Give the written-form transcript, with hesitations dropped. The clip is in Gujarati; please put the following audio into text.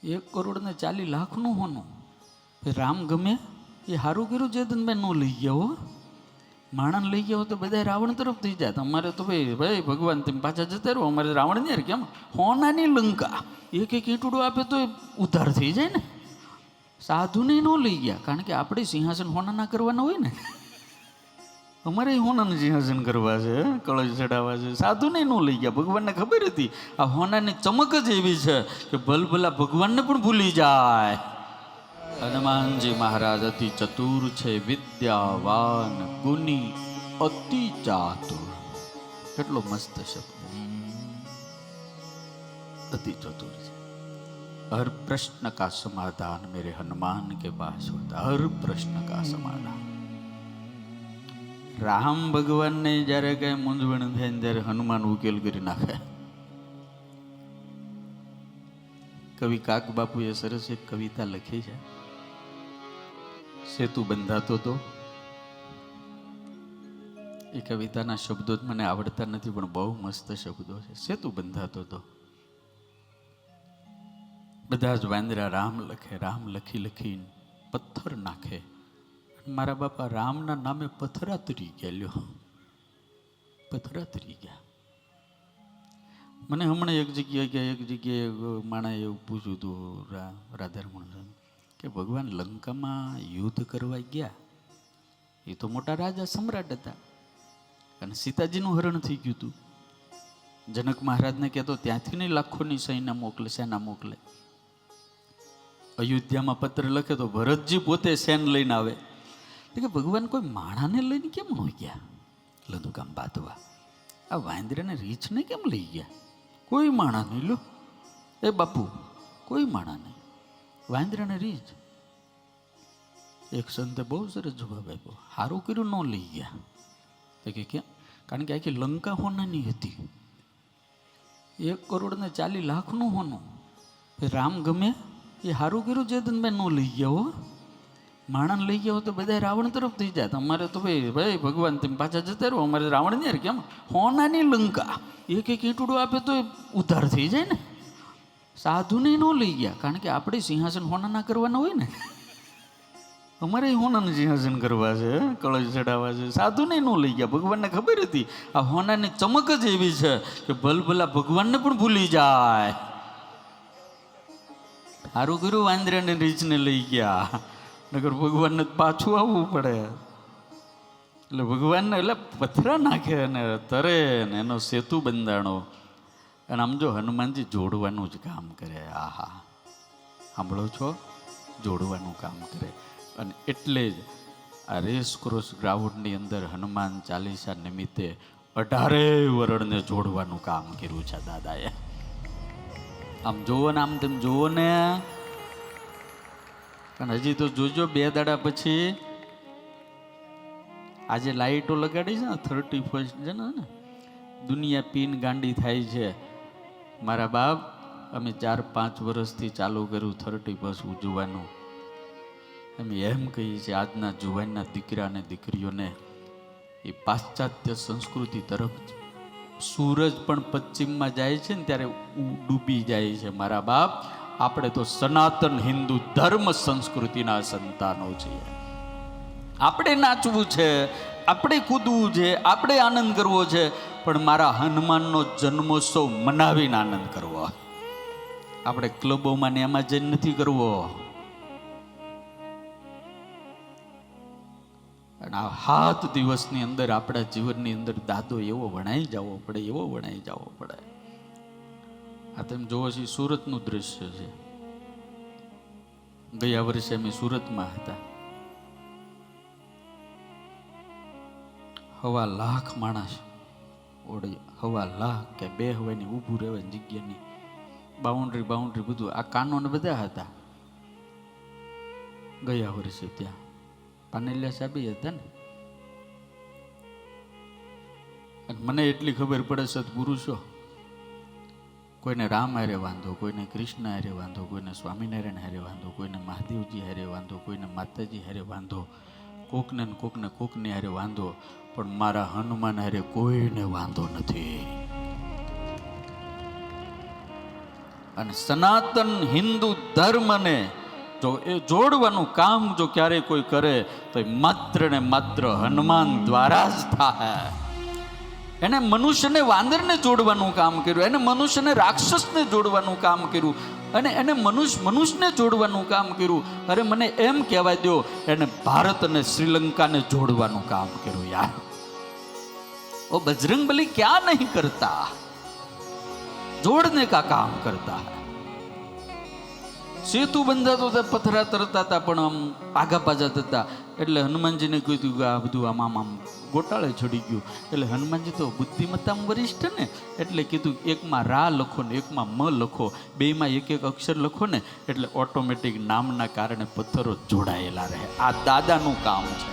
1,40,00,000 હોનું. રામ ગમે એ સારું કર્યું ચેતનભાઈ ન લઈ ગયા હો. માણસ લઈ ગયા હો તો બધા રાવણ તરફ થઈ જાય. અમારે તો ભાઈ ભગવાન તમે પાછા જતા રહો. અમારે રાવણ ને કેમ હોનાની લંકા એક ઈંટુડું આપે તો ઉધાર થઈ જાય ને. સાધુને ન લઈ ગયા કારણ કે આપણે સિંહાસન હોનાના કરવાના હોય ને. અમારે હોનાનું સિંહાસન કરવા છે, કળશ ચડાવવા છે. સાધુને ન લઈ ગયા. ભગવાનને ખબર હતી આ હોનાની ચમક જ એવી છે કે ભલભલા ભગવાનને પણ ભૂલી જાય. હનુમાનજી મહારાજ અતિ ચતુર છે, વિદ્યાવાન, ગુની, અતિ ચાતુર. કેટલો મસ્ત શબ્દ, અતિ ચતુર છે. હર પ્રશ્ન કા સમાધાન મેરે હનુમાન કે પાસ હોતા. હર પ્રશ્ન કા સમાધાન. રામ ભગવાનને જ્યારે કઈ મૂંઝવણ થાય ને ત્યારે હનુમાન ઉકેલ કરી નાખે. કવિ કાક બાપુએ સરસ એક કવિતા લખી છે. સેતુ બંધાતો હતો. એ કવિતાના શબ્દો જ મને આવડતા નથી પણ બહુ મસ્ત શબ્દો છે. સેતુ બંધાતો હતો. બધા જ વાંદરા રામ લખે, રામ લખી લખીને પથ્થર નાખે. મારા બાપા રામના નામે પથરા તરી ગયા. લ્યો, પથરા તરી ગયા. મને હમણાં એક જગ્યાએ માણસે એવું પૂછ્યું હતું રાધારમણ કે ભગવાન લંકામાં યુદ્ધ કરવા ગયા. એ તો મોટા રાજા સમ્રાટ હતા અને સીતાજીનું હરણ થઈ ગયું હતું. જનક મહારાજને કહેતો ત્યાંથી નહીં લાખોની સૈન્ય મોકલે, સેના મોકલે. અયોધ્યામાં પત્ર લખે તો ભરતજી પોતે સેન લઈને આવે. કે ભગવાન કોઈ માણાને લઈને કેમ ન ગયા લંકામ બાંધવા? આ વાંદરાને રીછને કેમ લઈ ગયા? કોઈ માણા નહીં. લો એ બાપુ, કોઈ માણા નહીં, વાંદરાને રીછ. એક સંતે બહુ સરસ જવાબ આપ્યો. સારું કર્યું ન લઈ ગયા. તો કે કેમ? કારણ કે આખી લંકા હોનાની હતી. 1,40,00,000 હોનું. રામ ગમે એ સારું કર્યું ચેતનભાઈ ન લઈ ગયા હો. માણસ લઈ ગયા હો તો બધા રાવણ તરફ થઈ જાય. અમારે તો ભાઈ ભગવાન તમે પાછા જતા રહો. અમારે રાવણ ને કેમ હોનાની લંકા એક ઈંટુડું આપે તો ઉધાર થઈ જાય ને. સાધુને ન લઈ ગયા કારણ કે આપણે સિંહાસન હોનાના કરવાના હોય ને. અમારે હોનાનું સિંહાસન કરવા છે, કળશ ચડાવવા છે. સાધુને ન લઈ ગયા. ભગવાનને ખબર હતી આ હોનાની ચમક જ એવી છે કે ભલભલા ભગવાનને પણ ભૂલી જાય. સારું કર્યું વાંદરાને રીછને લઈ ગયા, નગર ભગવાનને પાછું આવવું પડે. એટલે ભગવાનને એટલે પથરા નાખે અને તરે ને એનો સેતુ બંધાણો. અને આમ જો હનુમાનજી જોડવાનું જ કામ કરે. આહા, સાંભળો છો? જોડવાનું કામ કરે. અને એટલે જ આ રેસક્રોસ ગ્રાઉન્ડની અંદર હનુમાન ચાલીસા નિમિત્તે 18 વરણને જોડવાનું કામ કર્યું છે દાદાએ. આમ જોવો ને, આમ તેમ જોવો ને. કારણ હજી તો જોજો 2 દાડા પછી આજે લાઈટો લગાડી છે ને 31 છે ને, દુનિયા પીન ગાંડી થાય છે. મારા બાપ, અમે 4-5 વર્ષથી ચાલુ કર્યું 31 ઉજવવાનું. અમે એમ કહીએ છીએ આજના જુવાનના દીકરા અને દીકરીઓને એ પાશ્ચાત્ય સંસ્કૃતિ તરફ સૂરજ પણ પશ્ચિમમાં જાય છે ને ત્યારે ડૂબી જાય છે. મારા બાપ, આપણે તો સનાતન હિન્દુ ધર્મ સંસ્કૃતિના સંતાનો છીએ. આપણે નાચવું છે, આપણે કૂદવું છે, આપણે આનંદ કરવો છે, પણ મારા હનુમાનનો જન્મોત્સવ મનાવીને આનંદ કરવો. આપણે ક્લબોમાં ને એમાં જઈને નથી કરવો. અને આ 7 દિવસની અંદર આપણા જીવનની અંદર દાદો એવો વણાઈ જવો પડે, એવો વણાઈ જવો પડે. આ તમે જોવો છો સુરતનું દ્રશ્ય છે. ગયા વર્ષે અમે સુરતમાં હતા. 1,00,000 માણસ ઓડી, 1,00,000 કે 2 હવાની ઊભું રહેવાની જગ્યાની બાઉન્ડ્રી બધું આ કાનો ને બધા હતા. ગયા વર્ષે ત્યાં પાનેલિયા સાહેબ હતા ને. અને મને એટલી ખબર પડે સત્પુરુષો, કોઈને રામ હારે વાંધો, કોઈને કૃષ્ણ હારે વાંધો, કોઈને સ્વામિનારાયણ હારે વાંધો, કોઈને મહાદેવજી હારે વાંધો, કોઈને માતાજી હારે વાંધો, કોકને કોકને હારે વાંધો, પણ મારા હનુમાન હારે કોઈને વાંધો નથી. અને સનાતન હિન્દુ ધર્મને જો એ જોડવાનું કામ જો ક્યારેય કોઈ કરે તો એ માત્ર ને માત્ર હનુમાન દ્વારા જ થાય. એને મનુષ્યને વાંદરને જોડવાનું કામ કર્યું, એને મનુષ્યને રાક્ષસને જોડવાનું કામ કર્યું, અને એને મનુષ્યને જોડવાનું કામ કર્યું. અરે મને એમ કહેવા દો, એને ભારત અને શ્રીલંકાને જોડવાનું કામ કર્યું યાર. वो बजरंगबली क्या नहीं करता, जोड़ने का काम करता है. સેતુ બંધાતો હતા, પથરા તરતા હતા, પણ આમ આગા પાછા થતા. એટલે હનુમાનજીને કીધું કે આ બધું આમ ગોટાળે ચડી ગયું. એટલે હનુમાનજી તો બુદ્ધિમત્તામાં વરિષ્ઠ ને, એટલે કીધું એકમાં રા લખો ને એકમાં મ લખો, બેમાં એક એક અક્ષર લખો ને, એટલે ઓટોમેટિક નામના કારણે પથ્થરો જોડાયેલા રહે. આ દાદાનું કામ છે.